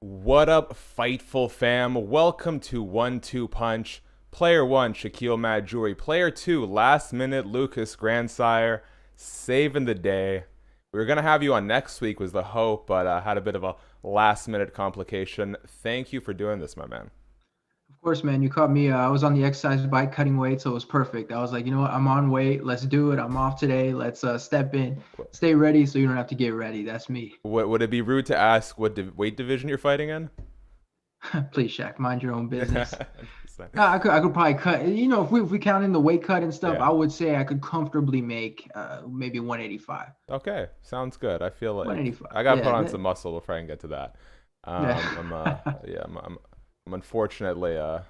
What up, Fightful fam? Welcome to One-Two Punch. Player 1, Shakiel Mahjouri. Player 2, last minute, Lucas Grandsire. Saving the day. We were going to have you on next week was the hope, but had a bit of a last minute complication. Thank you for doing this, my man. Of course, man, you caught me. I was on the exercise bike cutting weight, so it was perfect. I was like, you know what? I'm on weight. Let's do it. I'm off today. Let's step in, stay ready so you don't have to get ready. That's me. Would it be rude to ask what weight division you're fighting in? Please, Shaq, mind your own business. No, I could probably cut. If we count in the weight cut and stuff, Yeah. I would say I could comfortably make maybe 185. Okay, sounds good. I feel like 185. I got to put Yeah. on some muscle before I can get to that. Yeah. I'm unfortunately a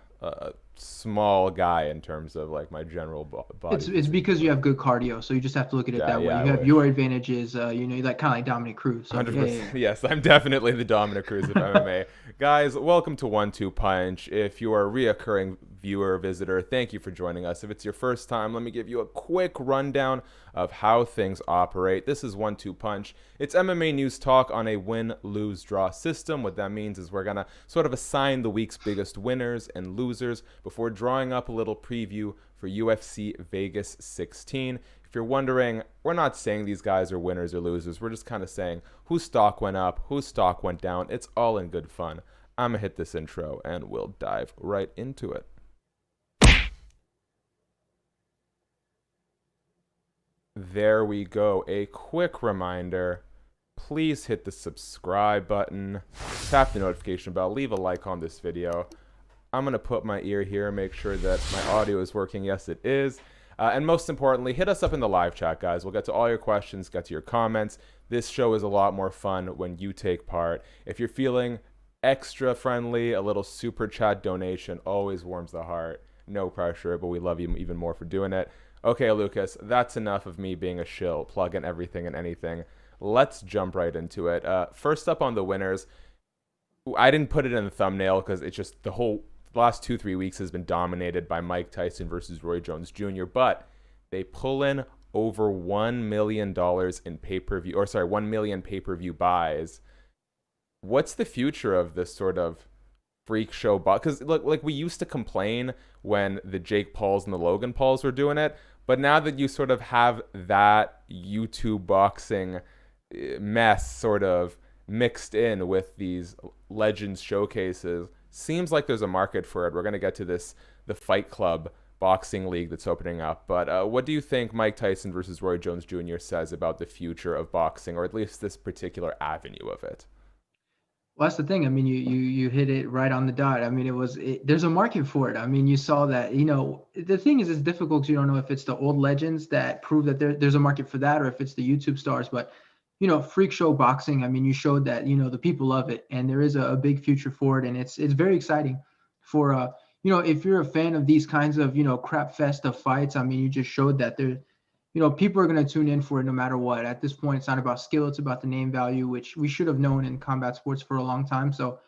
small guy in terms of like my general body It's physique. because you have good cardio, so you just have to look at it Yeah, that way. yeah, I You have wish. your advantages. You like kind of like Dominic Cruz. So yeah, yeah, 100%. Yes, I'm definitely the Dominic Cruz of MMA. Guys, welcome to One-Two Punch. If you are a reoccurring viewer or visitor, thank you for joining us. If it's your first time, let me give you a quick rundown of how things operate. This is One-Two Punch. It's MMA news talk on a win-lose-draw system. What that means is we're going to sort of assign the week's biggest winners and losers before drawing up a little preview for UFC Vegas 16. If you're wondering, we're not saying these guys are winners or losers. We're just kind of saying whose stock went up, whose stock went down. It's all in good fun. I'm going to hit this intro and we'll dive right into it. There we go. A quick reminder. Please hit the subscribe button, tap the notification bell, leave a like on this video. I'm going to put my ear here, make sure that my audio is working. Yes, it is. And most importantly, hit us up in the live chat, guys. We'll get to all your questions, get to your comments. This show is a lot more fun when you take part. If you're feeling extra friendly, a little super chat donation always warms the heart. No pressure, but we love you even more for doing it. Okay, Lucas, that's enough of me being a shill, plugging everything and anything. Let's jump right into it. First up on the winners, I didn't put it in the thumbnail because it's just the whole last 2-3 weeks has been dominated by Mike Tyson versus Roy Jones Jr., but they pull in over $1 million in pay-per-view, or sorry, 1 million pay-per-view buys. What's the future of this sort of freak show? Because look, like we used to complain when the Jake Pauls and the Logan Pauls were doing it, but now that you sort of have that YouTube boxing mess sort of mixed in with these legends showcases, seems like there's a market for it. We're going to get to the Fight Club boxing league that's opening up. But what do you think Mike Tyson versus Roy Jones Jr. says about the future of boxing, or at least this particular avenue of it? Well, that's the thing. I mean, you hit it right on the dot. I mean, there's a market for it. I mean, you saw that. The thing is, it's difficult because you don't know if it's the old legends that prove that there's a market for that, or if it's the YouTube stars. But freak show boxing. I mean, you showed that the people love it, and there is a big future for it, and it's very exciting for if you're a fan of these kinds of crap fest of fights. I mean, you just showed that there people are going to tune in for it no matter what. At this point, it's not about skill, it's about the name value, which we should have known in combat sports for a long time. So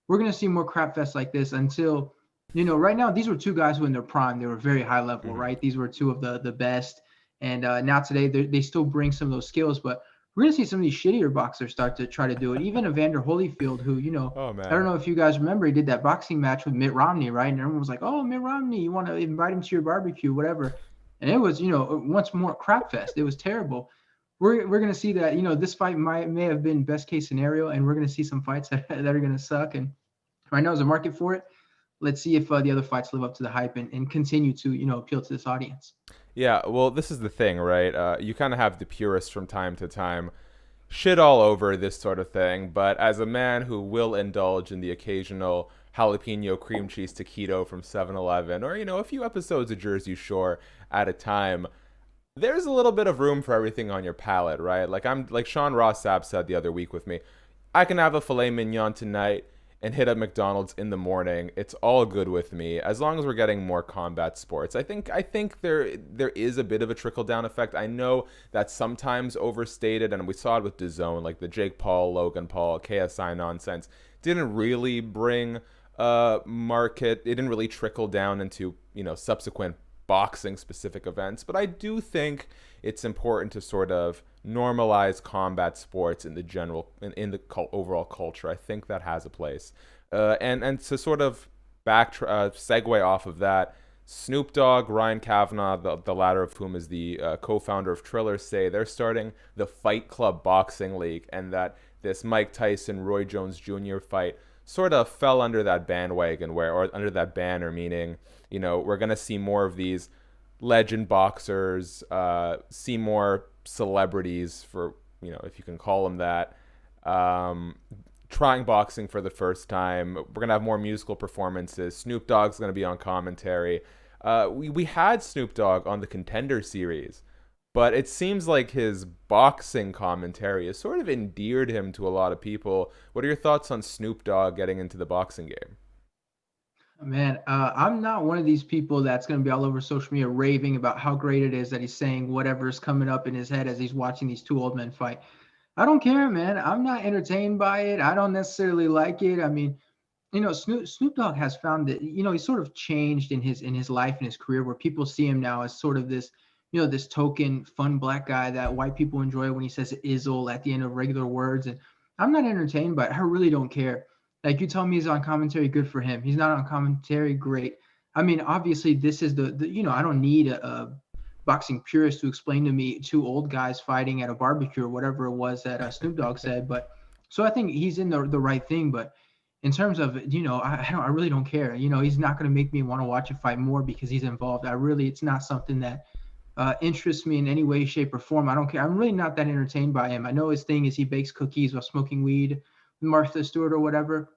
we're going to see more crap fests like this until, right now, these were two guys who in their prime, they were very high level, Mm-hmm. right? These were two of the best. And now today, they still bring some of those skills, but we're going to see some of these shittier boxers start to try to do it. Even Evander Holyfield, who, Oh I don't man. know if you guys remember, he did that boxing match with Mitt Romney, right? And everyone was like, oh, Mitt Romney, you want to invite him to your barbecue, whatever. And it was, once more crap fest. It was terrible. We're going to see that, this fight may have been best case scenario, and we're going to see some fights that are going to suck. And right now there's a market for it. Let's see if the other fights live up to the hype and continue to, appeal to this audience. Yeah, well, this is the thing, right? You kind of have the purists from time to time shit all over this sort of thing, but as a man who will indulge in the occasional jalapeno cream cheese taquito from 7-Eleven, or a few episodes of Jersey Shore at a time, there's a little bit of room for everything on your palate, right? Like Sean Ross Sapp said the other week with me, I can have a filet mignon tonight and hit up McDonald's in the morning. It's all good with me as long as we're getting more combat sports. I think there is a bit of a trickle down effect. I know that's sometimes overstated, and we saw it with DAZN, like the Jake Paul, Logan Paul, KSI nonsense didn't really bring market. It didn't really trickle down into subsequent boxing specific events, but I do think it's important to sort of normalize combat sports in the general in the overall culture. I think that has a place. And to sort of segue off of that, Snoop Dogg, Ryan Kavanaugh, the latter of whom is the co-founder of Triller, say they're starting the Fight Club Boxing League, and that this Mike Tyson, Roy Jones Jr. fight sort of fell under that bandwagon, or under that banner, meaning, you know, we're going to see more of these legend boxers, see more celebrities, for, you know, if you can call them that, trying boxing for the first time. We're going to have more musical performances. Snoop Dogg's going to be on commentary. We had Snoop Dogg on the Contender series, but it seems like his boxing commentary has sort of endeared him to a lot of people. What are your thoughts on Snoop Dogg getting into the boxing game? Man, I'm not one of these people that's going to be all over social media raving about how great it is that he's saying whatever's coming up in his head as he's watching these two old men fight. I don't care, man. I'm not entertained by it. I don't necessarily like it. I mean, you know, Snoop Dogg has found that, you know, he's sort of changed in his life and his career, where people see him now as sort of this, you know, this token fun black guy that white people enjoy when he says "izzle" at the end of regular words. And I'm not entertained by it. I really don't care. Like, you tell me he's on commentary, good for him. He's not on commentary, great. I mean, obviously, this is the you know, I don't need a boxing purist to explain to me two old guys fighting at a barbecue or whatever it was that Snoop Dogg said. But so I think he's in the right thing. But in terms of, you know, I really don't care. You know, he's not going to make me want to watch a fight more because he's involved. It's not something that interests me in any way, shape, or form. I don't care. I'm really not that entertained by him. I know his thing is he bakes cookies while smoking weed with Martha Stewart or whatever.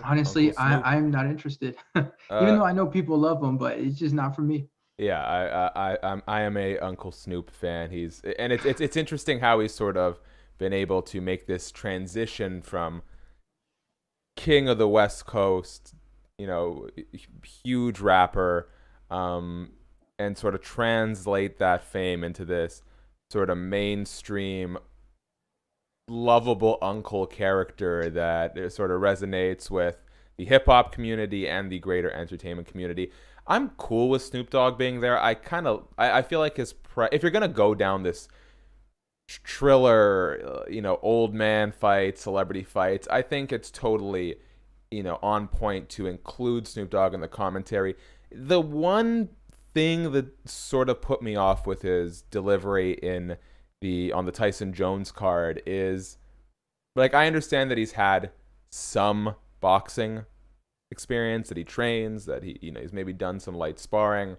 Honestly, I'm not interested. Even though I know people love him, but it's just not for me. Yeah, I am a Uncle Snoop fan. It's interesting how he's sort of been able to make this transition from king of the West Coast, you know, huge rapper, and sort of translate that fame into this sort of mainstream, lovable uncle character that sort of resonates with the hip hop community and the greater entertainment community. I'm cool with Snoop Dogg being there. I feel like if you're gonna go down this Triller, you know, old man fights, celebrity fights, I think it's totally, you know, on point to include Snoop Dogg in the commentary. The one thing that sort of put me off with his delivery on the Tyson Jones card is, like, I understand that he's had some boxing experience, that he trains, that he's maybe done some light sparring.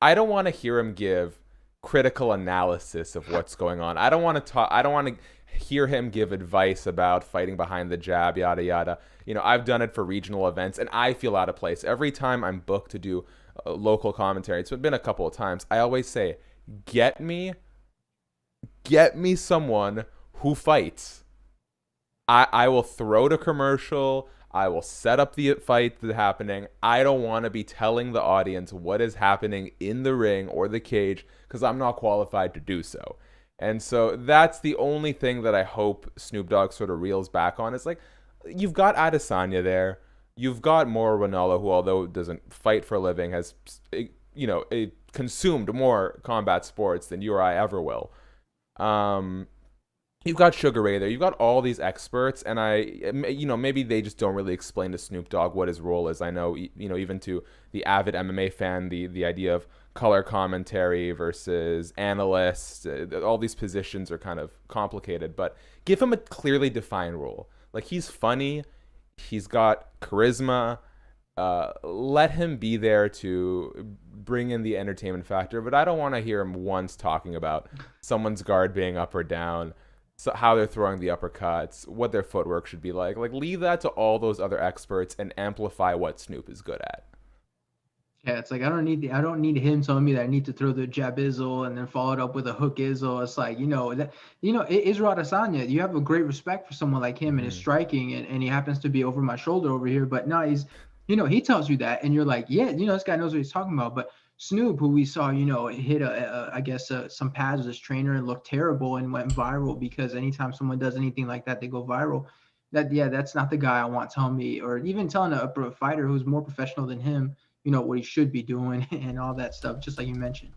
I don't want to hear him give critical analysis of what's going on. I don't want to hear him give advice about fighting behind the jab, yada yada. You know, I've done it for regional events and I feel out of place every time I'm booked to do local commentary. It's been a couple of times. I always say, get me someone who fights. I will throw to commercial. I will set up the fight that's happening. I don't want to be telling the audience what is happening in the ring or the cage because I'm not qualified to do so. And so that's the only thing that I hope Snoop Dogg sort of reels back on. It's like, you've got Adesanya there. You've got Mauro Ranallo, who, although doesn't fight for a living, has, you know, consumed more combat sports than you or I ever will. You've got Sugar Ray there. You've got all these experts, and maybe they just don't really explain to Snoop Dogg what his role is. I know, you know, even to the avid MMA fan, the idea of color commentary versus analyst, all these positions are kind of complicated. But give him a clearly defined role. Like, he's funny, he's got charisma. Let him be there to bring in the entertainment factor. But I don't want to hear him once talking about someone's guard being up or down, so how they're throwing the uppercuts, what their footwork should be like. Like, leave that to all those other experts and amplify what Snoop is good at. Yeah, it's like I don't need him telling me that I need to throw the jab izzle and then follow it up with a hook izzle. It's like, Israel Adesanya, you have a great respect for someone like him and his striking, and he happens to be over my shoulder over here. But no, he's, he tells you that, and you're like, yeah, this guy knows what he's talking about. But Snoop, who we saw, hit some pads with his trainer and looked terrible and went viral, because anytime someone does anything like that, they go viral. That's not the guy I want telling me, or even telling a fighter who's more professional than him, what he should be doing and all that stuff, just like you mentioned.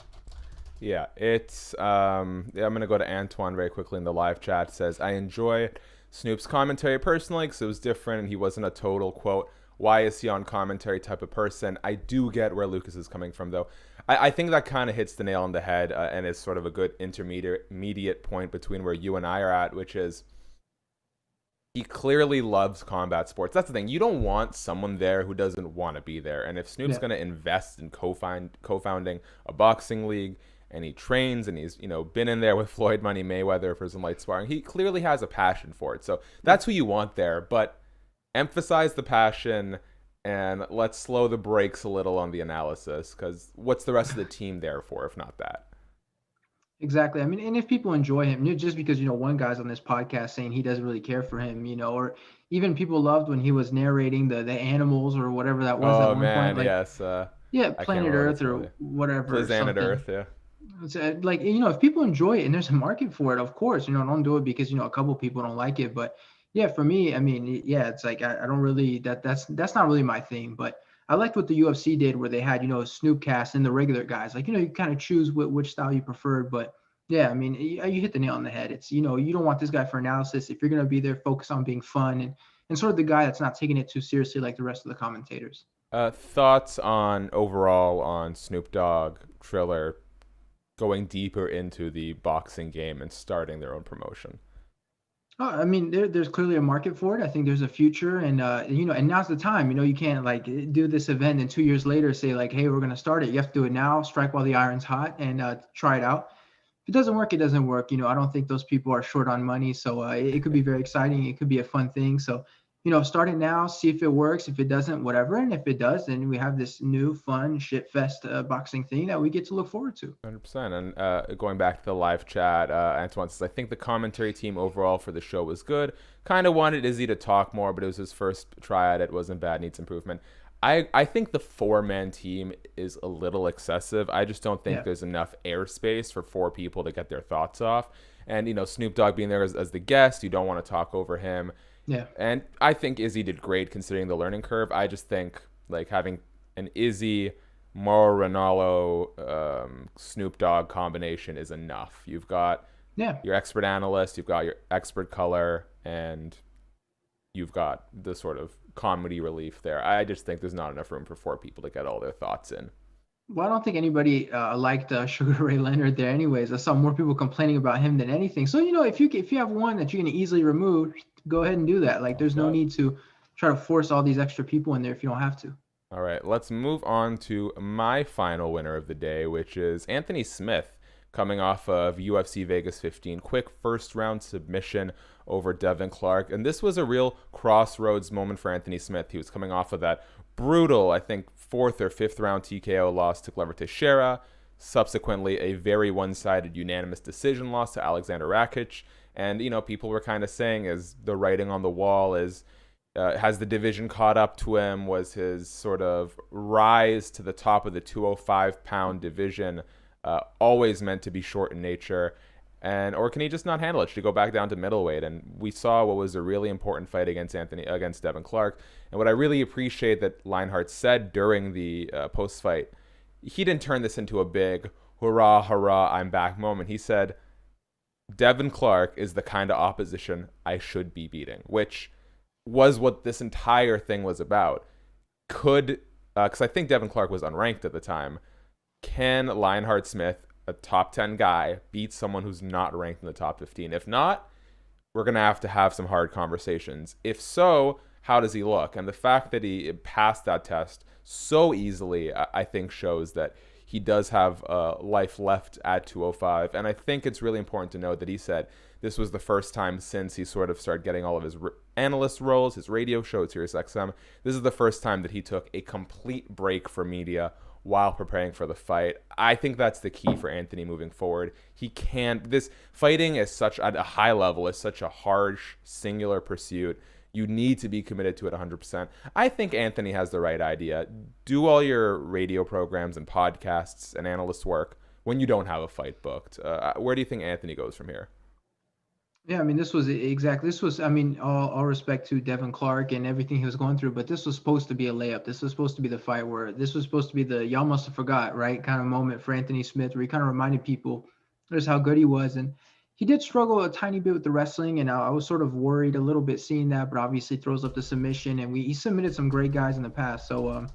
Yeah, it's I'm gonna go to Antoine very quickly in the live chat. It says, I enjoy Snoop's commentary personally because it was different and he wasn't a total quote, why is he on commentary type of person. I do get where Lucas is coming from though. I think that kind of hits the nail on the head and is sort of a good intermediate point between where you and I are at, which is he clearly loves combat sports. That's the thing. You don't want someone there who doesn't want to be there. And if Snoop's going to invest in co-founding a boxing league, and he trains and he's, been in there with Floyd Money Mayweather for some light sparring, he clearly has a passion for it. So that's who you want there. But emphasize the passion and let's slow the brakes a little on the analysis, because what's the rest of the team there for if not that? Exactly. I mean, and if people enjoy him, just because, one guy's on this podcast saying he doesn't really care for him, or even people loved when he was narrating the animals or whatever that was at one point. Like, yes. Planet Earth or whatever. Planet Earth, yeah. It's like, if people enjoy it and there's a market for it, of course, don't do it because, a couple people don't like it. But yeah, for me, I mean, yeah, it's like, I don't really, that's not really my thing. But I liked what the UFC did where they had, Snoopcast and the regular guys. Like, you kind of choose which style you preferred. But yeah, I mean, you hit the nail on the head. It's, you don't want this guy for analysis. If you're going to be there, focus on being fun and sort of the guy that's not taking it too seriously like the rest of the commentators. Thoughts on overall on Snoop Dogg, Triller, going deeper into the boxing game and starting their own promotion? I mean, there's clearly a market for it. I think there's a future, and and now's the time. You can't like do this event and 2 years later say like, hey, we're gonna start it. You have to do it now, strike while the iron's hot, and try it out. If it doesn't work, it doesn't work. I don't think those people are short on money, so it could be very exciting. It could be a fun thing. So start it now, see if it works. If it doesn't, whatever. And if it does, then we have this new fun shit fest boxing thing that we get to look forward to. 100%. And going back to the live chat, Antoine says, I think the commentary team overall for the show was good. Kind of wanted Izzy to talk more, but it was his first try at it. Wasn't bad, needs improvement. I think the 4-man team is a little excessive. I just don't think there's enough airspace for 4 people to get their thoughts off. And, Snoop Dogg being there as the guest, you don't want to talk over him. Yeah. And I think Izzy did great considering the learning curve. I just think like having an Izzy, Mauro Ranallo, Snoop Dogg combination is enough. You've got your expert analyst, you've got your expert color, and you've got the sort of comedy relief there. I just think there's not enough room for 4 people to get all their thoughts in. Well, I don't think anybody liked Sugar Ray Leonard there anyways. I saw more people complaining about him than anything. So, if you have one that you're going to easily remove, go ahead and do that. Like, there's no need to try to force all these extra people in there if you don't have to. All right, let's move on to my final winner of the day, which is Anthony Smith, coming off of UFC Vegas 15. Quick first-round submission over Devin Clark. And this was a real crossroads moment for Anthony Smith. He was coming off of that brutal, I think, 4th or 5th round TKO loss to Glover Teixeira. Subsequently, a very one-sided unanimous decision loss to Alexander Rakic. And, people were kind of saying, is the writing on the wall, has the division caught up to him? Was his sort of rise to the top of the 205-pound division always meant to be short in nature? Or can he just not handle it? Should he go back down to middleweight? And we saw what was a really important fight against Devin Clark. And what I really appreciate that Lionheart said during the post-fight, he didn't turn this into a big hurrah, hurrah, I'm back moment. He said, Devin Clark is the kind of opposition I should be beating, which was what this entire thing was about. Because I think Devin Clark was unranked at the time. Can Lionheart Smith, a top 10 guy, beat someone who's not ranked in the top 15? If not, we're going to have some hard conversations. If so, how does he look? And the fact that he passed that test so easily, I think shows that he does have life left at 205. And I think it's really important to note that he said this was the first time since he sort of started getting all of his analyst roles, his radio show at SiriusXM. This is the first time that he took a complete break from media while preparing for the fight. I think that's the key for Anthony moving forward. This fighting is at a high level, is such a harsh, singular pursuit. You need to be committed to it 100%. I think Anthony has the right idea. Do all your radio programs and podcasts and analyst work when you don't have a fight booked. Where do you think Anthony goes from here? Yeah, I mean, this was exactly. This was, I mean, all respect to Devin Clark and everything he was going through, but this was supposed to be a layup. This was supposed to be the fight where this was supposed to be the y'all must have forgot, right? Kind of moment for Anthony Smith, where he kind of reminded people just how good he was. And he did struggle a tiny bit with the wrestling, and I was sort of worried a little bit seeing that, but obviously throws up the submission, and he submitted some great guys in the past. So,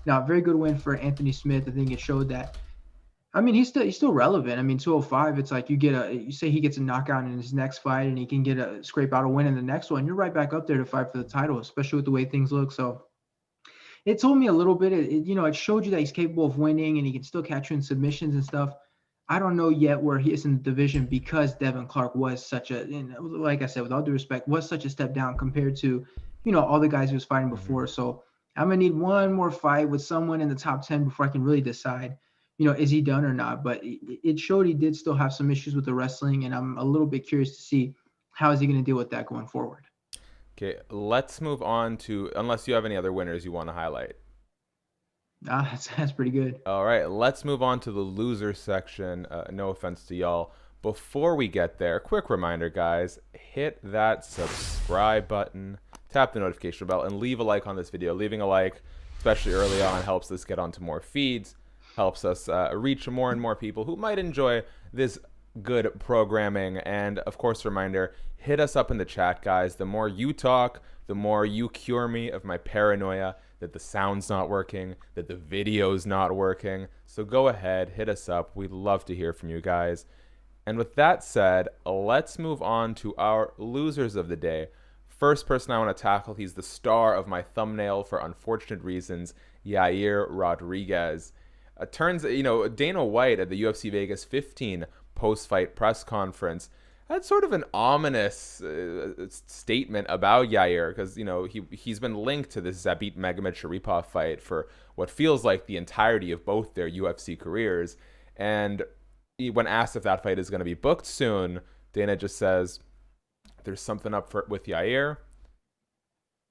now very good win for Anthony Smith. I think it showed that. I mean, he's still relevant. I mean, 205. It's like you say he gets a knockout in his next fight, and he can get a scrape out a win in the next one. You're right back up there to fight for the title, especially with the way things look. So it told me a little bit. It showed you that he's capable of winning, and he can still catch you in submissions and stuff. I don't know yet where he is in the division because Devin Clark was such a, and like I said, with all due respect, was such a step down compared to, all the guys he was fighting before. So I'm gonna need one more fight with someone in the top 10 before I can really decide, is he done or not? But it showed he did still have some issues with the wrestling, and I'm a little bit curious to see how is he going to deal with that going forward. Okay, let's move on to, unless you have any other winners you want to highlight. That's pretty good. All right, let's move on to the loser section. No offense to y'all. Before we get there, quick reminder, guys, hit that subscribe button, tap the notification bell, and leave a like on this video. Leaving a like, especially early on, helps us get onto more feeds, helps us reach more and more people who might enjoy this good programming. And of course, reminder, hit us up in the chat, guys. The more you talk, the more you cure me of my paranoia that the sound's not working, that the video's not working. So go ahead, hit us up. We'd love to hear from you guys. And with that said, let's move on to our losers of the day. First person I want to tackle, he's the star of my thumbnail for unfortunate reasons, Yair Rodriguez. Dana White at the UFC Vegas 15 post-fight press conference had sort of an ominous statement about Yair because, he's been linked to this Zabit Magomedsharipov fight for what feels like the entirety of both their UFC careers. And when asked if that fight is going to be booked soon, Dana just says, there's something up with Yair.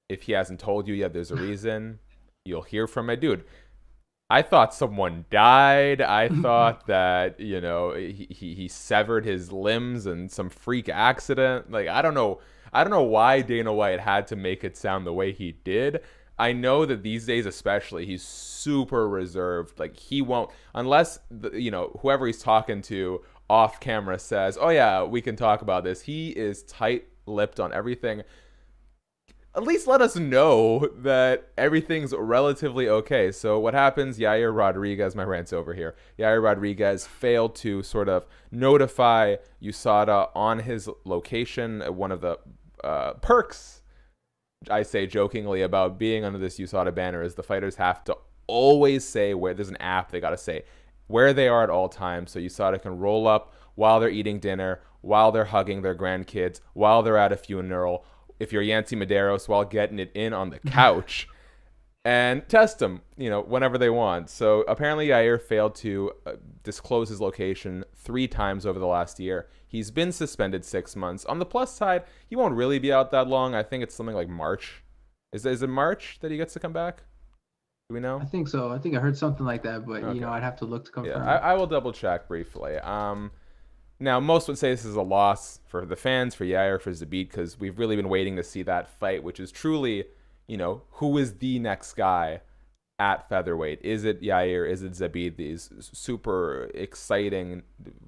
If he hasn't told you yet, there's a reason. You'll hear from my dude. I thought someone died. I thought that, he severed his limbs in some freak accident. Like, I don't know why Dana White had to make it sound the way he did. I know that these days especially, he's super reserved. Like, he won't, unless, whoever he's talking to off camera says, oh yeah, we can talk about this. He is tight-lipped on everything. At least let us know that everything's relatively okay. So what happens? Yair Rodriguez, my rant's over here. Yair Rodriguez failed to sort of notify USADA on his location. One of the perks, I say jokingly, about being under this USADA banner is the fighters have to always say where there's an app. They got to say where they are at all times. So USADA can roll up while they're eating dinner, while they're hugging their grandkids, while they're at a funeral, if you're Yancy Medeiros, while getting it in on the couch, and test them, whenever they want. So apparently Yair failed to disclose his location 3 times over the last year. He's been suspended 6 months. On the plus side, he won't really be out that long. I think it's something like March. Is it March that he gets to come back? Do we know? I think so. I think I heard something like that, but Okay. I'd have to look to confirm. Yeah, I will double check briefly. Now, most would say this is a loss for the fans, for Yair, for Zabit, because we've really been waiting to see that fight, which is truly, who is the next guy at featherweight? Is it Yair? Is it Zabit? These super exciting,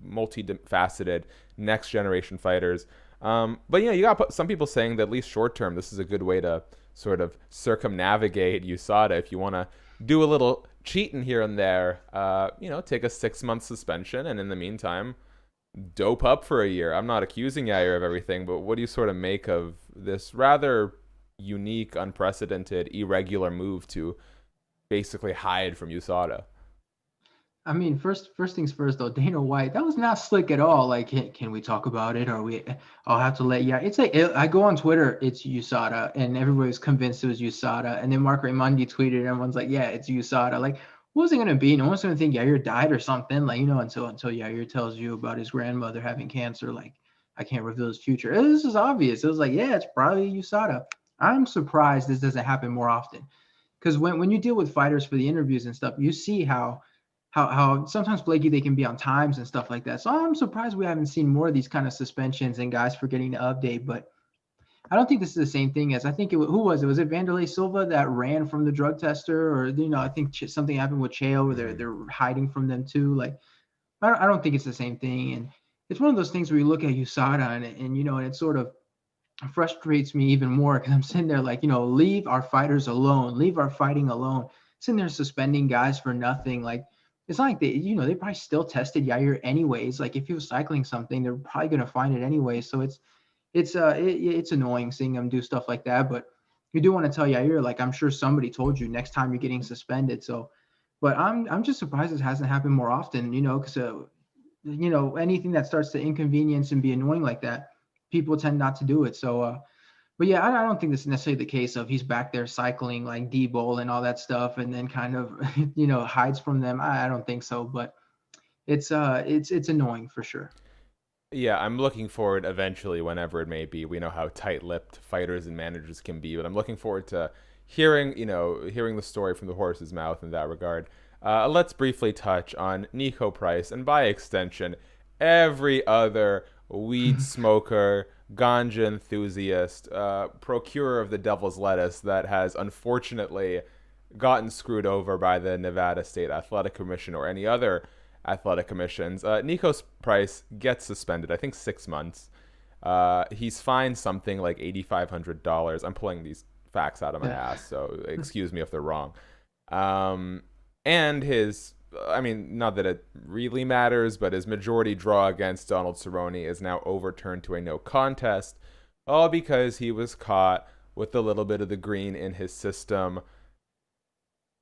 multifaceted next generation fighters. But you got some people saying that at least short term, this is a good way to sort of circumnavigate USADA if you want to do a little cheating here and there. Take a 6-month suspension, and in the meantime, dope up for a year. I'm not accusing Yair of everything, but what do you sort of make of this rather unique, unprecedented, irregular move to basically hide from USADA? I mean, first things first though, Dana White, that was not slick at all. Like, can we talk about it? Or I'll have to let you. It's like I go on Twitter, it's USADA, and everybody's convinced it was USADA. And then Mark Raimondi tweeted, and everyone's like, yeah, it's USADA. Like, what was it gonna be? No one's gonna think Yair died or something. Like, until Yair tells you about his grandmother having cancer. Like, I can't reveal his future. This is obvious. It was like, yeah, it's probably USADA. I'm surprised this doesn't happen more often, because when you deal with fighters for the interviews and stuff, you see how how sometimes flaky they can be on times and stuff like that. So I'm surprised we haven't seen more of these kind of suspensions and guys forgetting to update. But I don't think this is the same thing as, I think who was it? Was it Vanderlei Silva that ran from the drug tester, or I think something happened with Chael where they're hiding from them too. Like I don't think it's the same thing. And it's one of those things where you look at USADA and and it sort of frustrates me even more because I'm sitting there like, leave our fighters alone, leave our fighting alone. Sitting there suspending guys for nothing. Like it's not like they probably still tested Yair anyways. Like if he was cycling something, they're probably gonna find it anyway. So it's annoying seeing them do stuff like that. But you do want to tell Yair, like I'm sure somebody told you next time you're getting suspended. So, but I'm just surprised it hasn't happened more often. Because anything that starts to inconvenience and be annoying like that, people tend not to do it. So, but yeah, I don't think this is necessarily the case of he's back there cycling like D-Bowl and all that stuff, and then kind of hides from them. I don't think so, but it's annoying for sure. Yeah, I'm looking forward eventually, whenever it may be. We know how tight-lipped fighters and managers can be, but I'm looking forward to hearing the story from the horse's mouth in that regard. Let's briefly touch on Niko Price, and by extension, every other weed smoker, ganja enthusiast, procurer of the devil's lettuce that has unfortunately gotten screwed over by the Nevada State Athletic Commission or any other athletic commissions. Niko Price gets suspended, I think 6 months. He's fined something like $8,500. I'm pulling these facts out of my ass, so excuse me if they're wrong. And not that it really matters, but his majority draw against Donald Cerrone is now overturned to a no contest, all because he was caught with a little bit of the green in his system.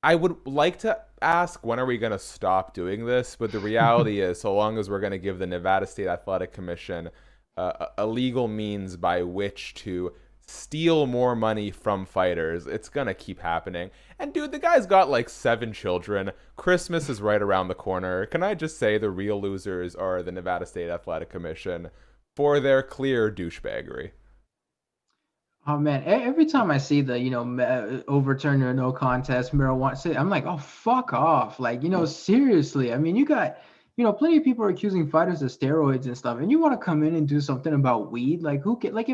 I would like to ask, when are we going to stop doing this? But the reality is, so long as we're going to give the Nevada State Athletic Commission a legal means by which to steal more money from fighters, it's going to keep happening. And dude, the guy's got like 7 children. Christmas is right around the corner. Can I just say the real losers are the Nevada State Athletic Commission for their clear douchebaggery? Oh man, every time I see the overturn or no contest marijuana, I'm like, oh fuck off. Like, seriously. I mean, you got plenty of people are accusing fighters of steroids and stuff, and you want to come in and do something about weed? Like who can, like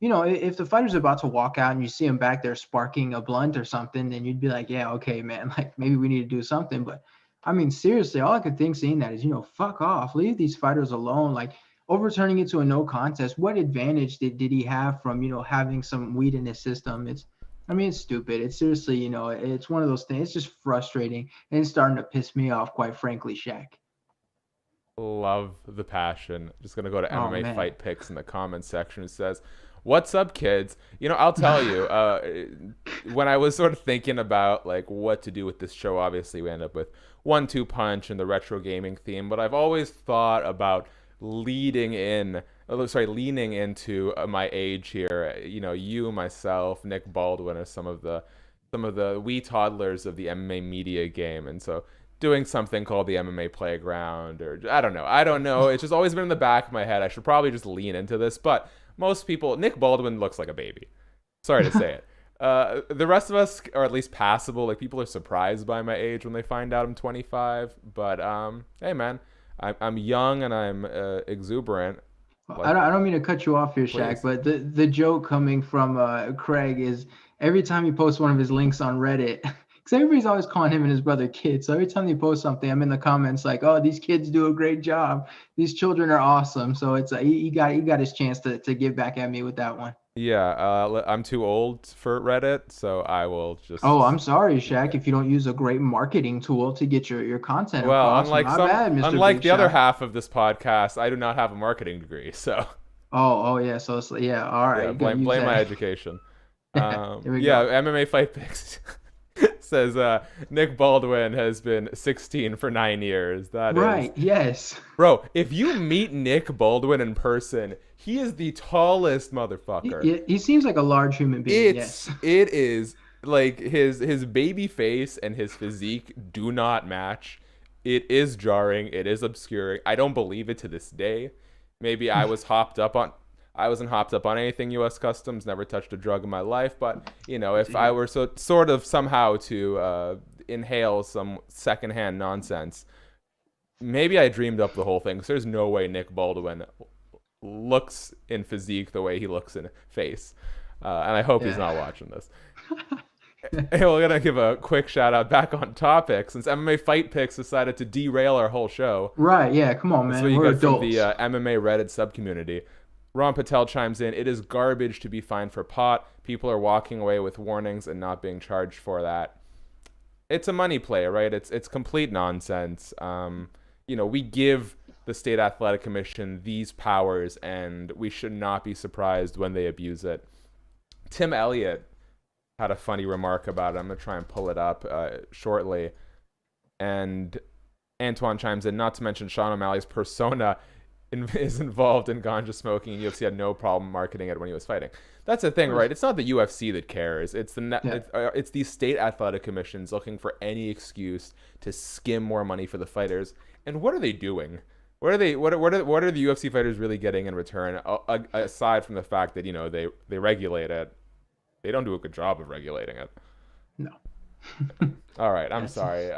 if the fighter's about to walk out and you see him back there sparking a blunt or something, then you'd be like, yeah, okay, man, like maybe we need to do something. But I mean, seriously, all I could think seeing that is, fuck off, leave these fighters alone. Like overturning it to a no contest, what advantage did he have from, having some weed in his system? It's stupid. It's seriously, it's one of those things. It's just frustrating, and it's starting to piss me off, quite frankly, Shaq. Love the passion. Just going to go to MMA Fight Picks in the comments section. It says, what's up, kids? I'll tell you, when I was sort of thinking about like what to do with this show, obviously we end up with One-Two Punch and the retro gaming theme, but I've always thought about leaning into my age here. You, myself, Nick Baldwin are some of the wee toddlers of the MMA media game, and so doing something called the MMA Playground, or I don't know. It's just always been in the back of my head. I should probably just lean into this, but most people, Nick Baldwin looks like a baby. Sorry to say it. The rest of us are at least passable. Like, people are surprised by my age when they find out I'm 25. But hey, man, I'm young and I'm exuberant. Like, I don't mean to cut you off here, Shaq, but the joke coming from Craig is every time he posts one of his links on Reddit, because everybody's always calling him and his brother kids. So every time they post something, I'm in the comments like, "Oh, these kids do a great job. These children are awesome." So it's he got his chance to give back at me with that one. Yeah, I'm too old for Reddit, so I will just. Oh, I'm sorry, Shaq, if you don't use a great marketing tool to get your content across. Unlike the other half of this podcast, I do not have a marketing degree, so. Oh yeah, so all right. Yeah, blame my education. Go. MMA Fight Picks says Nick Baldwin has been 16 for 9 years. That right, is... yes. Bro, if you meet Nick Baldwin in person, he is the tallest motherfucker. He seems like a large human being. It is like his baby face and his physique do not match. It is jarring. It is obscuring. I don't believe it to this day. Maybe I wasn't hopped up on anything U.S. Customs, never touched a drug in my life. But, if I were sort of somehow to inhale some secondhand nonsense. Maybe I dreamed up the whole thing, because there's no way Nick Baldwin looks in physique the way he looks in face. And I hope he's not watching this. Hey, we're going to give a quick shout out back on topic, since MMA Fight Picks decided to derail our whole show. Right, yeah, come on, man. That's what you We're get adults. from the MMA Reddit sub-community. Ron Patel chimes in, "It is garbage to be fined for pot. People are walking away with warnings and not being charged for that." It's a money play, right? It's complete nonsense. We give the State Athletic Commission these powers, and we should not be surprised when they abuse it. Tim Elliott had a funny remark about it. I'm going to try and pull it up shortly. And Antoine chimes in, not to mention Sean O'Malley's persona is involved in ganja smoking, and UFC had no problem marketing it when he was fighting. That's the thing, right? It's not the UFC that cares. It's it's these state athletic commissions looking for any excuse to skim more money for the fighters. And what are they doing? What are the UFC fighters really getting in return, aside from the fact that they regulate it? They don't do a good job of regulating it. No. All right, I'm sorry.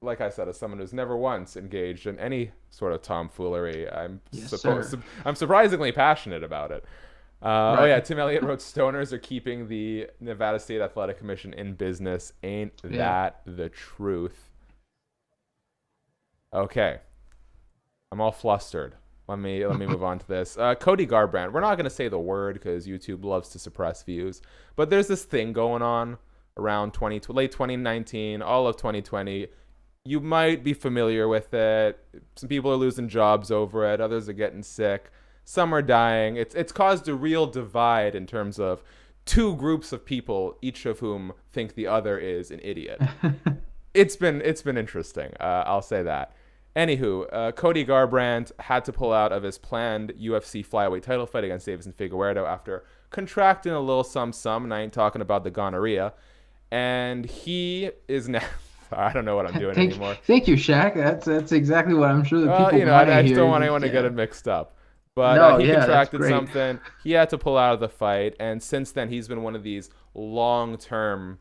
Like I said, as someone who's never once engaged in any sort of tomfoolery, I'm surprisingly passionate about it. Right. Oh yeah, Tim Elliott wrote, "Stoners are keeping the Nevada State Athletic Commission in business. Ain't that the truth?" Okay, I'm all flustered. Let me move on to this. Cody Garbrandt. We're not going to say the word because YouTube loves to suppress views. But there's this thing going on around late 2019, all of 2020. You might be familiar with it. Some people are losing jobs over it. Others are getting sick. Some are dying. It's caused a real divide in terms of two groups of people, each of whom think the other is an idiot. It's been interesting. I'll say that. Anywho, Cody Garbrandt had to pull out of his planned UFC flyweight title fight against Davison Figueiredo after contracting a little some, and I ain't talking about the gonorrhea. And he is now... I don't know what I'm doing anymore. Thank you, Shaq. That's exactly what I'm sure that people want to hear. I just don't want anyone to get it mixed up. But he contracted something. He had to pull out of the fight. And since then, he's been one of these long-term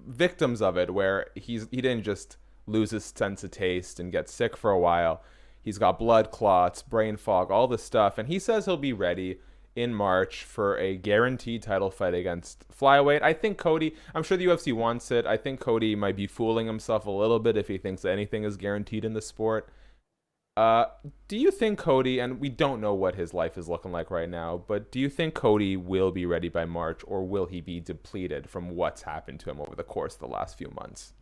victims of it, where he didn't just lose his sense of taste and get sick for a while. He's got blood clots, brain fog, all this stuff. And he says he'll be ready in March for a guaranteed title fight against flyweight. I think Cody, I'm sure the UFC wants it. I think Cody might be fooling himself a little bit if he thinks that anything is guaranteed in the sport. Do you think Cody, and we don't know what his life is looking like right now, but do you think Cody will be ready by March, or will he be depleted from what's happened to him over the course of the last few months?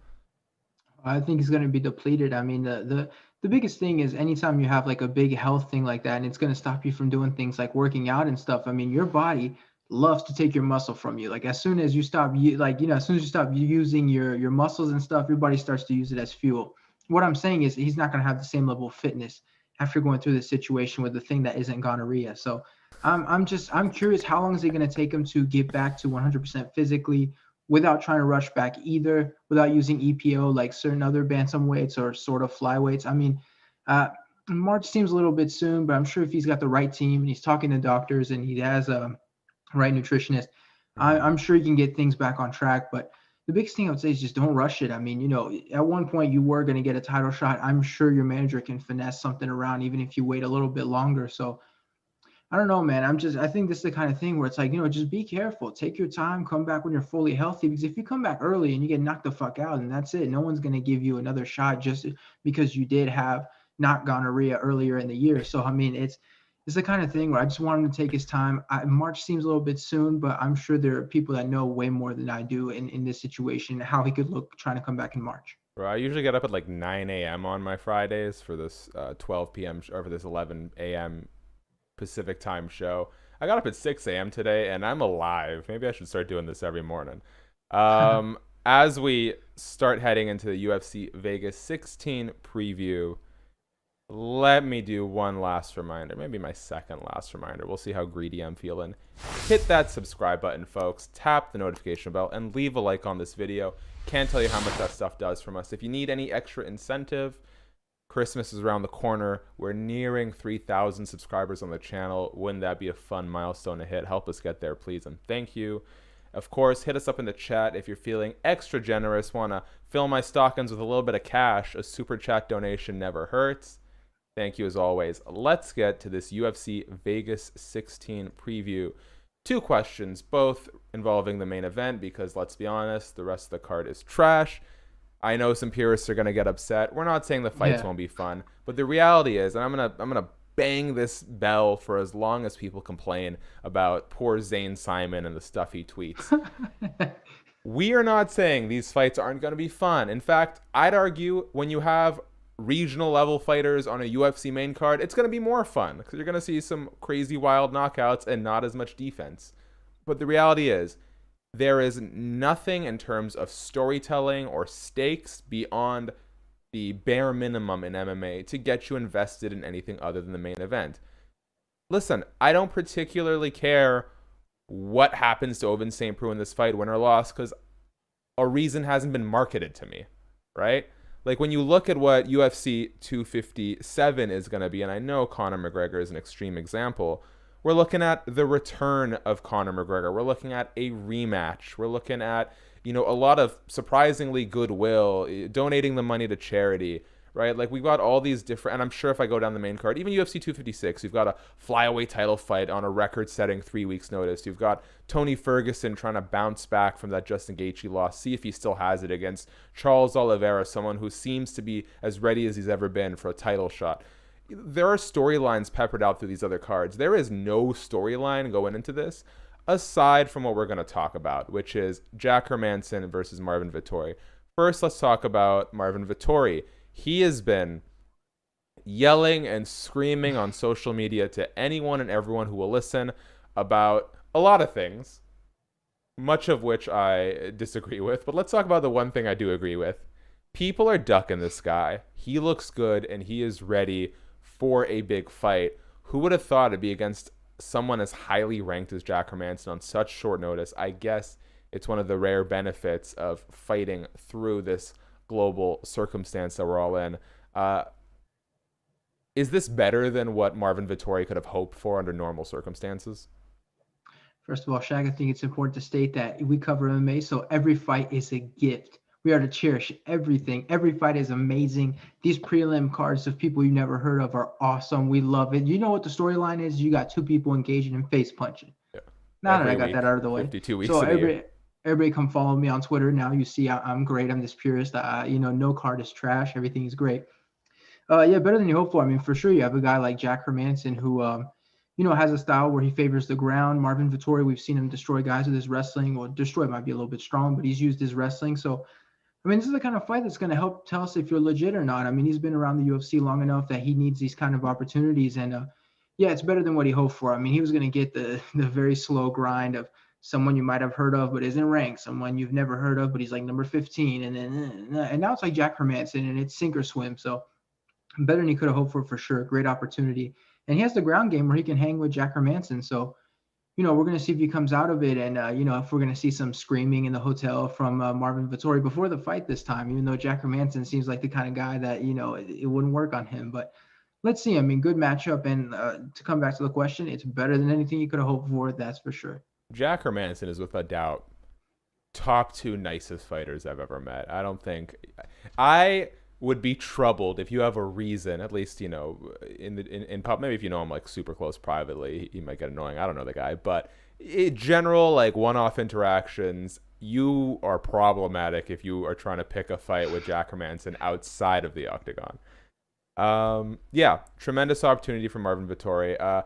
I think he's going to be depleted. I mean, the biggest thing is anytime you have like a big health thing like that, and it's going to stop you from doing things like working out and stuff. I mean, your body loves to take your muscle from you. Like as soon as you stop, as soon as you stop using your muscles and stuff, your body starts to use it as fuel. What I'm saying is he's not going to have the same level of fitness after going through this situation with the thing that isn't gonorrhea. So I'm curious, how long is it going to take him to get back to 100% physically, without trying to rush back either, without using EPO like certain other bantamweights or sort of flyweights? I mean, March seems a little bit soon, but I'm sure if he's got the right team and he's talking to doctors and he has a right nutritionist, I'm sure he can get things back on track. But the biggest thing I would say is just don't rush it. I mean, at one point you were going to get a title shot. I'm sure your manager can finesse something around even if you wait a little bit longer. So I don't know, man. I think this is the kind of thing where it's like, just be careful. Take your time. Come back when you're fully healthy. Because if you come back early and you get knocked the fuck out, and that's it. No one's going to give you another shot just because you did have not gonorrhea earlier in the year. So, I mean, it's the kind of thing where I just want him to take his time. March seems a little bit soon, but I'm sure there are people that know way more than I do in this situation, how he could look trying to come back in March. Bro, I usually get up at like 9 a.m. on my Fridays for this 12 p.m. or for this 11 a.m. Pacific time show. I got up at 6 a.m. today and I'm alive. Maybe I should start doing this every morning. As we start heading into the UFC Vegas 16 preview, let me do one last reminder, maybe my second last reminder. We'll see how greedy I'm feeling. Hit that subscribe button, folks. Tap the notification bell and leave a like on this video. Can't tell you how much that stuff does from us. If you need any extra incentive, Christmas is around the corner. We're nearing 3,000 subscribers on the channel. Wouldn't that be a fun milestone to hit? Help us get there, please, and thank you. Of course, hit us up in the chat if you're feeling extra generous, want to fill my stockings with a little bit of cash. A super chat donation never hurts. Thank you as always. Let's get to this UFC Vegas 16 preview. 2 questions, both involving the main event, because let's be honest, the rest of the card is trash. I know some purists are going to get upset. We're not saying the fights won't be fun, but the reality is, and I'm gonna bang this bell for as long as people complain about poor Zane Simon and the stuff he tweets. We are not saying these fights aren't going to be fun. In fact, I'd argue when you have regional level fighters on a UFC main card, it's going to be more fun because you're going to see some crazy wild knockouts and not as much defense. But the reality is, there is nothing in terms of storytelling or stakes beyond the bare minimum in MMA to get you invested in anything other than the main event. Listen, I don't particularly care what happens to Ovin St. Preux in this fight, win or loss, because a reason hasn't been marketed to me, right? Like, when you look at what UFC 257 is going to be, and I know Conor McGregor is an extreme example, we're looking at the return of Conor McGregor. We're looking at a rematch. We're looking at, a lot of surprisingly goodwill, donating the money to charity, right? Like, we've got all these different, and I'm sure if I go down the main card, even UFC 256, you've got a flyweight title fight on a record-setting 3 weeks notice. You've got Tony Ferguson trying to bounce back from that Justin Gaethje loss, see if he still has it against Charles Oliveira, someone who seems to be as ready as he's ever been for a title shot. There are storylines peppered out through these other cards. There is no storyline going into this aside from what we're going to talk about, which is Jack Hermansson versus Marvin Vettori. First, let's talk about Marvin Vettori. He has been yelling and screaming on social media to anyone and everyone who will listen about a lot of things, much of which I disagree with. But let's talk about the one thing I do agree with. People are ducking this guy. He looks good, and he is ready for a big fight. Who would have thought it'd be against someone as highly ranked as Jack Hermansson on such short notice? I guess it's one of the rare benefits of fighting through this global circumstance that we're all in. Is this better than what Marvin Vettori could have hoped for under normal circumstances? First of all, Shaq, I think it's important to state that we cover MMA, so every fight is a gift. We are to cherish everything. Every fight is amazing. These prelim cards of people you never heard of are awesome. We love it. You know what the storyline is? You got 2 people engaging in face punching. Yeah. Now that I got that out of the way. 52 weeks so everybody come follow me on Twitter. Now you see I'm great. I'm this purist. No card is trash. Everything is great. Better than you hope for. I mean, for sure, you have a guy like Jack Hermansson who, has a style where he favors the ground. Marvin Vettori, we've seen him destroy guys with his wrestling. Well, destroy might be a little bit strong, but he's used his wrestling. So, I mean, this is the kind of fight that's going to help tell us if you're legit or not. I mean, he's been around the UFC long enough that he needs these kind of opportunities. And, it's better than what he hoped for. I mean, he was going to get the very slow grind of someone you might have heard of but isn't ranked, someone you've never heard of but he's like number 15. And now it's like Jack Hermansson, and it's sink or swim. So better than he could have hoped for sure. Great opportunity. And he has the ground game where he can hang with Jack Hermansson. So, we're going to see if he comes out of it. And, if we're going to see some screaming in the hotel from Marvin Vettori before the fight this time, even though Jack Hermansson seems like the kind of guy that, it wouldn't work on him. But let's see. I mean, good matchup. And to come back to the question, it's better than anything you could have hoped for. That's for sure. Jack Hermansson is without doubt top 2 nicest fighters I've ever met. I don't think I would be troubled if you have a reason, at least, in pub, maybe if you know him like super close privately, he might get annoying. I don't know the guy, but in general, like one-off interactions, you are problematic if you are trying to pick a fight with Jack Hermansson outside of the octagon. Tremendous opportunity for Marvin Vettori.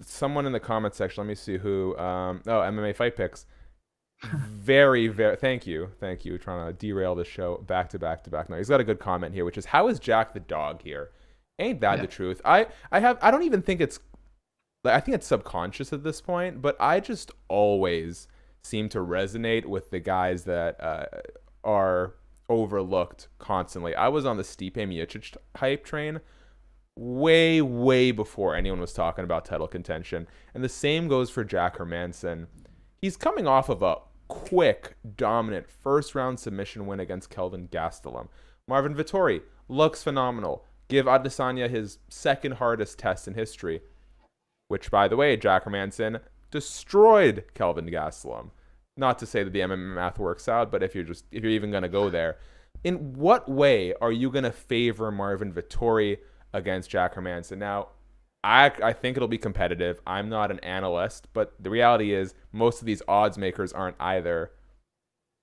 Someone in the comment section, let me see who, MMA Fight Picks. Very, very, thank you. Trying to derail the show back to back. No, he's got a good comment here, which is, how is Jack the dog here? Ain't that the truth? I don't even think it's, I think it's subconscious at this point, but I just always seem to resonate with the guys that are overlooked constantly. I was on the Stipe Miocic hype train way, way before anyone was talking about title contention. And the same goes for Jack Hermansson. He's coming off of a quick, dominant first-round submission win against Kelvin Gastelum. Marvin Vettori looks phenomenal. Give Adesanya his second hardest test in history, which, by the way, Jack Hermansson destroyed Kelvin Gastelum. Not to say that the MMA math works out, but if you're even going to go there, in what way are you going to favor Marvin Vettori against Jack Hermansson? Now, I think it'll be competitive. I'm not an analyst, but the reality is most of these odds makers aren't either.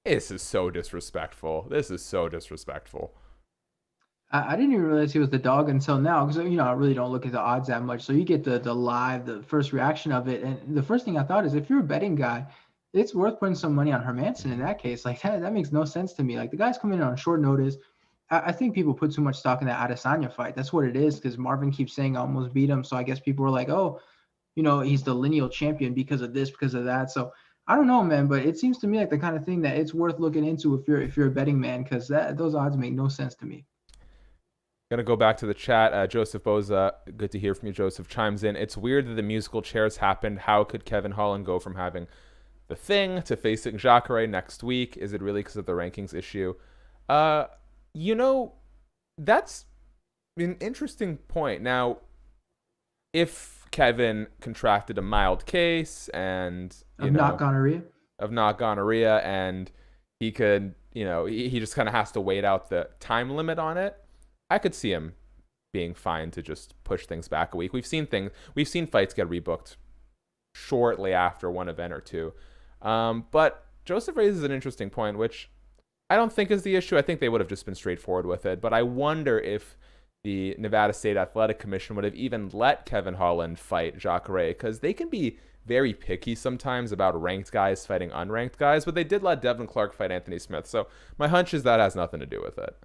This is so disrespectful. I didn't even realize he was the dog until now, because I really don't look at the odds that much. So you get the first reaction of it, and the first thing I thought is, if you're a betting guy, it's worth putting some money on Hermansson in that case. Like that makes no sense to me. Like the guy's coming in on short notice. I think people put too much stock in that Adesanya fight. That's what it is, because Marvin keeps saying I almost beat him. So I guess people were like, oh, he's the lineal champion because of this, because of that. So I don't know, man, but it seems to me like the kind of thing that it's worth looking into if you're a betting man, because those odds make no sense to me. Gonna go back to the chat. Joseph Boza, good to hear from you. Joseph chimes in. It's weird that the musical chairs happened. How could Kevin Holland go from having the thing to facing Jacare next week? Is it really because of the rankings issue? That's an interesting point. Now, if Kevin contracted a mild case and not gonorrhea, and he could, he just kind of has to wait out the time limit on it, I could see him being fine to just push things back a week. We've seen fights get rebooked shortly after one event or two. But Joseph raises an interesting point, which I don't think is the issue. I think they would have just been straightforward with it. But I wonder if the Nevada State Athletic Commission would have even let Kevin Holland fight Jacare, because they can be very picky sometimes about ranked guys fighting unranked guys. But they did let Devin Clark fight Anthony Smith. So my hunch is that has nothing to do with it.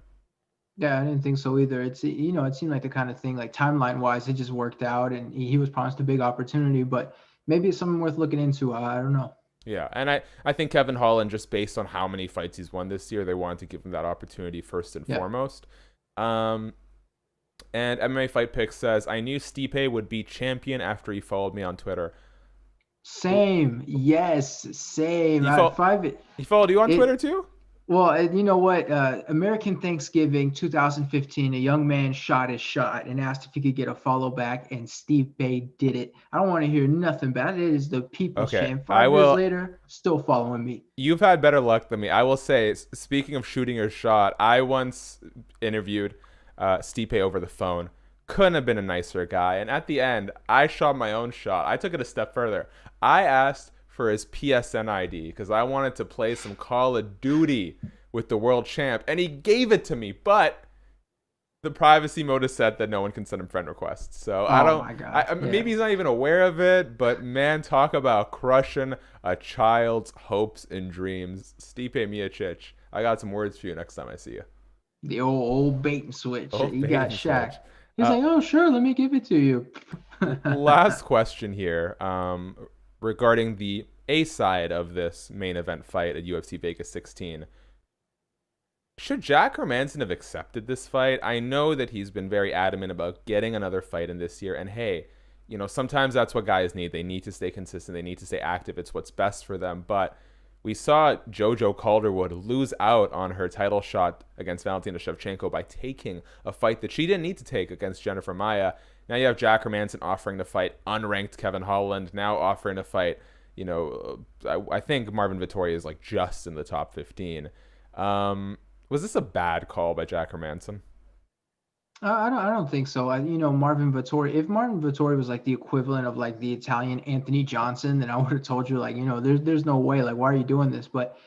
Yeah, I didn't think so either. It seemed like the kind of thing, like timeline-wise, it just worked out, and he was promised a big opportunity, but maybe it's something worth looking into. I don't know. Yeah, and I think Kevin Holland, just based on how many fights he's won this year, they wanted to give him that opportunity first and foremost. And MMA Fight Pick says, I knew Stipe would be champion after he followed me on Twitter. Same. Yes, same. He followed you on Twitter too? Well, you know what? American Thanksgiving 2015, a young man shot his shot and asked if he could get a follow back, and Stipe did it. I don't want to hear nothing bad. It is the people's champ. 5 years later, still following me. You've had better luck than me. I will say, speaking of shooting your shot, I once interviewed Stipe over the phone. Couldn't have been a nicer guy. And at the end, I shot my own shot. I took it a step further. I asked for his PSN ID because I wanted to play some Call of Duty with the world champ, and he gave it to me, but the privacy mode is set that no one can send him friend requests. So maybe he's not even aware of it, but man, talk about crushing a child's hopes and dreams. Stipe Miocic, I got some words for you next time I see you. The old bait and switch. He got Shaq. He's like, oh sure, let me give it to you. Last question here. Regarding the A side of this main event fight at UFC Vegas 16. Should Jack Hermansson have accepted this fight? I know that he's been very adamant about getting another fight in this year. And hey, sometimes that's what guys need. They need to stay consistent. They need to stay active. It's what's best for them. But we saw JoJo Calderwood lose out on her title shot against Valentina Shevchenko by taking a fight that she didn't need to take against Jennifer Maia. Now you have Jack Hermansson offering to fight unranked Kevin Holland, now offering to fight, I think Marvin Vettori is like just in the top 15. Was this a bad call by Jack Hermansson? I don't think so. Marvin Vettori, if Marvin Vettori was like the equivalent of like the Italian Anthony Johnson, then I would have told you like, there's no way, like, why are you doing this? But,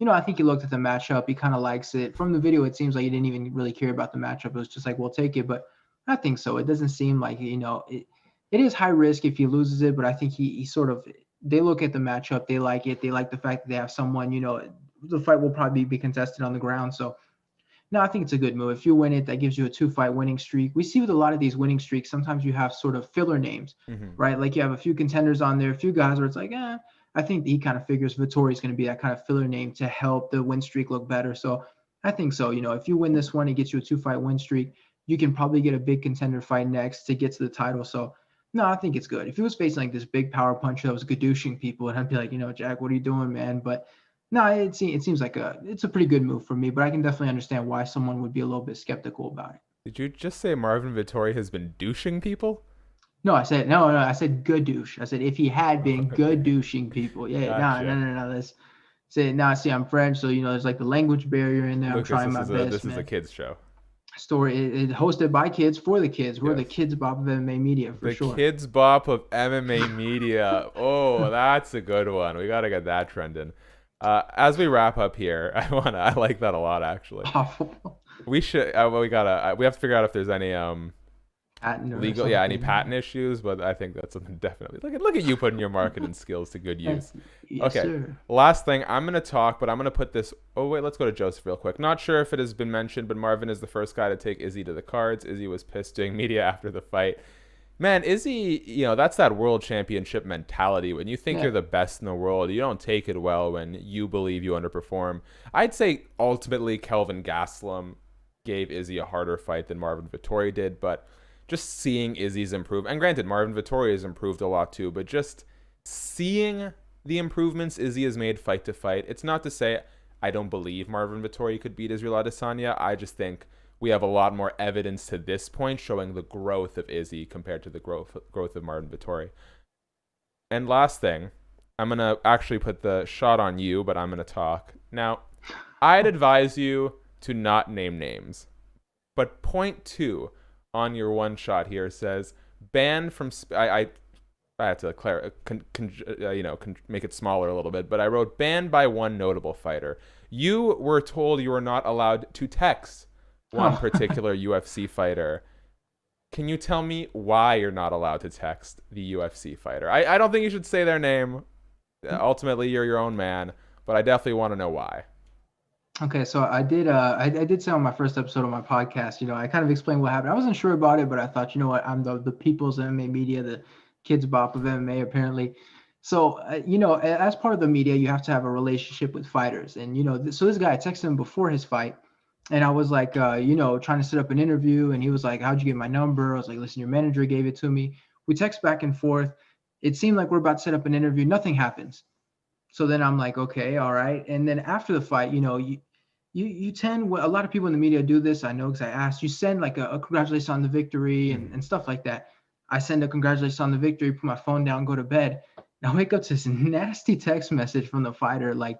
I think he looked at the matchup. He kind of likes it. From the video, it seems like he didn't even really care about the matchup. It was just like, we'll take it. But I think so. It doesn't seem like, it is high risk if he loses it, but I think he sort of, they look at the matchup. They like it. They like the fact that they have someone, the fight will probably be contested on the ground. So no, I think it's a good move. If you win it, that gives you a 2-fight winning streak. We see with a lot of these winning streaks, sometimes you have sort of filler names, right? Like you have a few contenders on there, a few guys where it's like, I think he kind of figures Vettori is going to be that kind of filler name to help the win streak look better. So I think so. If you win this one, it gets you a 2-fight win streak. You can probably get a big contender fight next to get to the title. So no, I think it's good. If he was facing like this big power punch that was gadooshing people, and I'd be like, Jack, what are you doing, man? But no, it seems like it's a pretty good move for me, but I can definitely understand why someone would be a little bit skeptical about it. Did you just say Marvin Vettori has been douching people? No, I said no. I said good douche. I said if he had been Okay, good douching people. Yeah, gotcha. no. Let's say now. See, I'm French, so there's like the language barrier in there. I'm Lucas, trying this my is a best, man. kids show. Story it hosted by kids for the kids. We're the Yes. kids Bop of MMA media for The sure. Kids Bop of MMA media. Oh, that's a good one. We gotta get that trending. As we wrap up here, I like that a lot actually. Awful. We should we have to figure out if there's any Patent or legal any something. patent issues, but I think that's something definitely. Look at you putting your marketing skills to good use. Yes, Okay, sir. last thing I'm gonna talk, but I'm gonna put this. Oh wait, let's go to Joseph real quick. Not sure if it has been mentioned, but Marvin is the first guy to take Izzy to the cards. Izzy was pissed doing media after the fight. Man, Izzy, that's that world championship mentality. When you think Yeah. you're the best in the world, you don't take it well when you believe you underperform. I'd say ultimately Kelvin Gastelum gave Izzy a harder fight than Marvin Vettori did, but just seeing Izzy's improve, and granted, Marvin Vettori has improved a lot too, but just seeing the improvements Izzy has made fight to fight, it's not to say I don't believe Marvin Vettori could beat Israel Adesanya. I just think we have a lot more evidence to this point showing the growth of Izzy compared to the growth of Marvin Vettori. And last thing, I'm going to actually put the shot on you, but I'm going to talk. Now, I'd advise you to not name names. But point 2 on your one shot here says banned from I had to make it smaller a little bit, but I wrote banned by one notable fighter. You were told you were not allowed to text one particular UFC fighter. Can you tell me why you're not allowed to text the UFC fighter? I don't think you should say their name. Ultimately, you're your own man, but I definitely want to know why. Okay, so I did say on my first episode of my podcast, I kind of explained what happened. I wasn't sure about it, but I thought, what, I'm the people's MMA media, the kids bop of MMA apparently. So, as part of the media, you have to have a relationship with fighters. And, so this guy, I texted him before his fight, and I was like, trying to set up an interview, and he was like, how'd you get my number? I was like, listen, your manager gave it to me. We text back and forth. It seemed like we're about to set up an interview. Nothing happens. So then I'm like, okay, all right. And then after the fight, you tend, a lot of people in the media do this. I know because I asked. You send like a congratulations on the victory and stuff like that. I send a congratulations on the victory, put my phone down, go to bed. I wake up to this nasty text message from the fighter, like,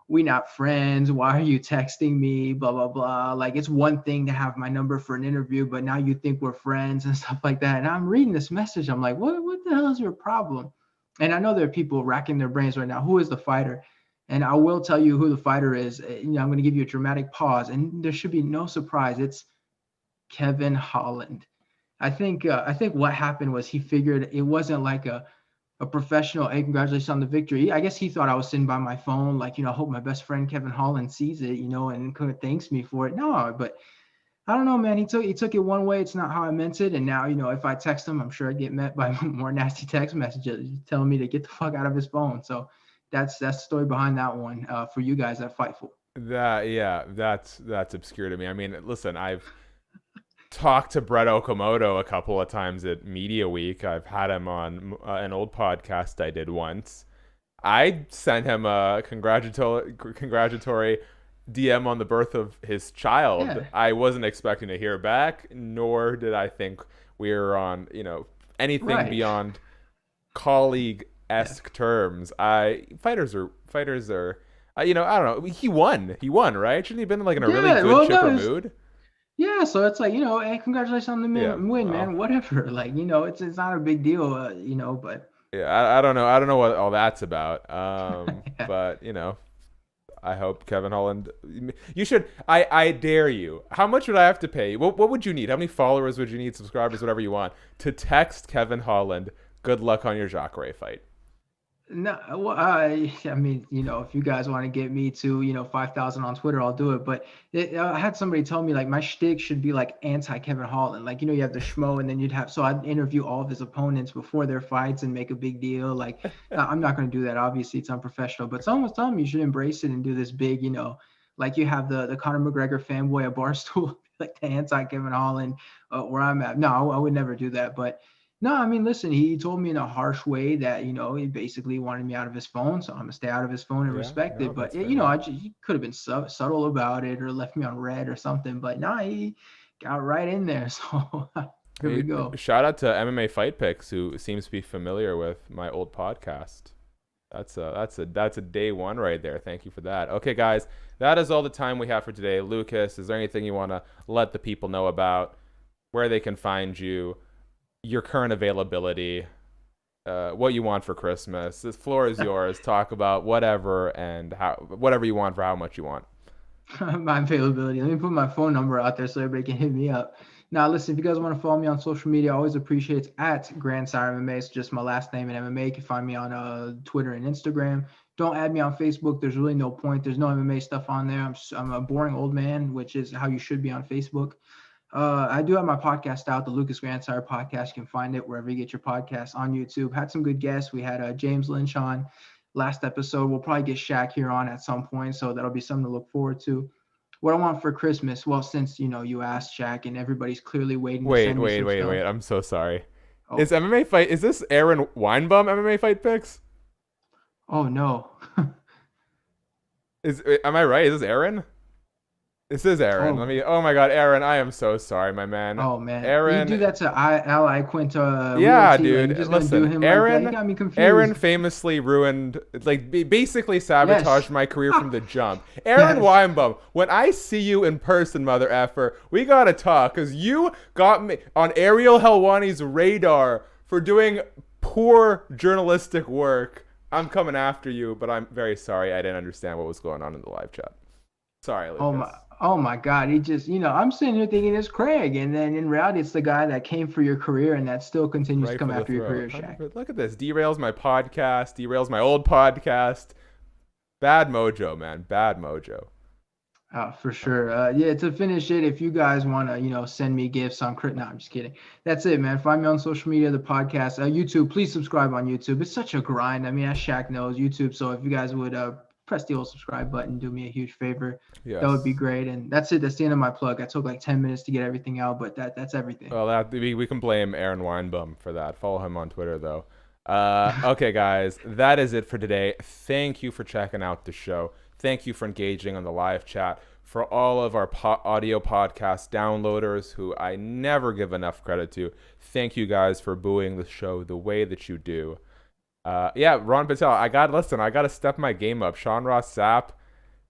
we not friends. Why are you texting me? Blah, blah, blah. Like, it's one thing to have my number for an interview, but now you think we're friends and stuff like that. And I'm reading this message. I'm like, what the hell is your problem? And I know there are people racking their brains right now. Who is the fighter? And I will tell you who the fighter is. I'm going to give you a dramatic pause, and there should be no surprise. It's Kevin Holland. I think what happened was he figured it wasn't like a professional, hey, congratulations on the victory. I guess he thought I was sitting by my phone, like, I hope my best friend Kevin Holland sees it, and thanks me for it. No, but I don't know, man. He took it one way. It's not how I meant it. And now, if I text him, I'm sure I get met by more nasty text messages telling me to get the fuck out of his phone. So that's the story behind that one for you guys at Fightful. That's obscure to me. I mean, listen, I've talked to Brett Okamoto a couple of times at Media Week. I've had him on an old podcast I did once. I sent him a congratulatory DM on the birth of his child. Yeah. I wasn't expecting to hear back, nor did I think we were on, anything Right. beyond colleague-esque terms. Fighters are, I don't know. He won, right? Shouldn't he have been like in a really good chipper mood? Yeah, so it's like, hey, congratulations on the win, well, man. Whatever. Like, it's not a big deal, but yeah, I don't know. I don't know what all that's about. yeah. But I hope Kevin Holland. You should. I dare you. How much would I have to pay? What would you need? How many followers would you need? Subscribers, whatever you want, to text Kevin Holland. Good luck on your Jacare fight. No, well, I mean, if you guys want to get me to, 5,000 on Twitter, I'll do it. But I had somebody tell me like my shtick should be like anti Kevin Holland. Like, you have the schmo, and then so I'd interview all of his opponents before their fights and make a big deal. Like, I'm not going to do that. Obviously, it's unprofessional. But someone was telling me you should embrace it and do this big, like you have the Conor McGregor fanboy at Barstool, like the anti Kevin Holland, where I'm at. No, I would never do that. But no, I mean, listen, he told me in a harsh way that, he basically wanted me out of his phone. So I'm going to stay out of his phone and respect it. But, he could have been subtle about it or left me on red or something. But no, he got right in there. So Here we go. Shout out to MMA Fight Picks, who seems to be familiar with my old podcast. That's a day one right there. Thank you for that. Okay, guys, that is all the time we have for today. Lucas, is there anything you want to let the people know about, where they can find you, your current availability, what you want for Christmas? This floor is yours. Talk about whatever and whatever you want for how much you want. My availability. Let me put my phone number out there so everybody can hit me up. Now, listen, if you guys want to follow me on social media, I always appreciate it at Grandsire MMA. It's just my last name in MMA. You can find me on Twitter and Instagram. Don't add me on Facebook. There's really no point. There's no MMA stuff on there. I'm a boring old man, which is how you should be on Facebook. I do have my podcast out, the Lucas Grandsire podcast. You can find it wherever you get your podcasts, on YouTube. Had some good guests. We had James Lynch on last episode. We'll probably get Shaq here on at some point, so that'll be something to look forward to. What I want for Christmas, well, since you asked Shaq and everybody's clearly waiting. Wait. I'm so sorry. Oh. Is this Aaron Weinbaum MMA Fight Picks? Oh no. Am I right? Is this Aaron? This is Aaron. Oh my God, Aaron! I am so sorry, my man. Oh man, Aaron, you do that to Ally Quinta. Yeah, dude. Listen, Aaron. Like got me confused. Aaron famously ruined, basically sabotaged my career from the jump. Aaron Weinbaum, when I see you in person, mother effer, we gotta talk, cause you got me on Ariel Helwani's radar for doing poor journalistic work. I'm coming after you, but I'm very sorry. I didn't understand what was going on in the live chat. Sorry, Lucas. Oh my God. He just, I'm sitting here thinking it's Craig. And then in reality, it's the guy that came for your career and that still continues to come after your career, Shaq. Look at this. Derails my podcast, derails my old podcast. Bad mojo, man. Bad mojo. For sure. Yeah, to finish it, if you guys want to, send me gifts on no, I'm just kidding. That's it, man. Find me on social media, the podcast, YouTube. Please subscribe on YouTube. It's such a grind. I mean, as Shaq knows, YouTube. So if you guys would press the old subscribe button, do me a huge favor. Yes. That would be great. And that's it. That's the end of my plug. I took like 10 minutes to get everything out, but that's everything. Well, we can blame Aaron Weinbaum for that. Follow him on Twitter, though. Okay, guys, that is it for today. Thank you for checking out the show. Thank you for engaging on the live chat. For all of our audio podcast downloaders, who I never give enough credit to, thank you guys for booing the show the way that you do. Ron Patel, I gotta step my game up. Sean Ross Sapp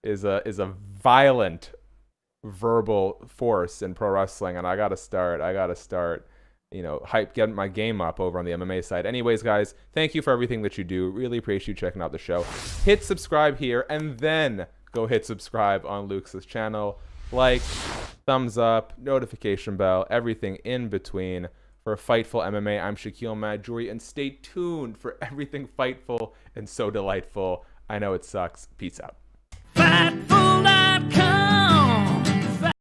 is a violent verbal force in pro wrestling, and I gotta start getting my game up over on the MMA side. Anyways, guys, thank you for everything that you do. Really appreciate you checking out the show. Hit subscribe here, and then go hit subscribe on Luke's channel. Like, thumbs up, notification bell, everything in between. For Fightful MMA, I'm Shakiel Mahjouri, and stay tuned for everything Fightful and so delightful. I know it sucks. Peace out.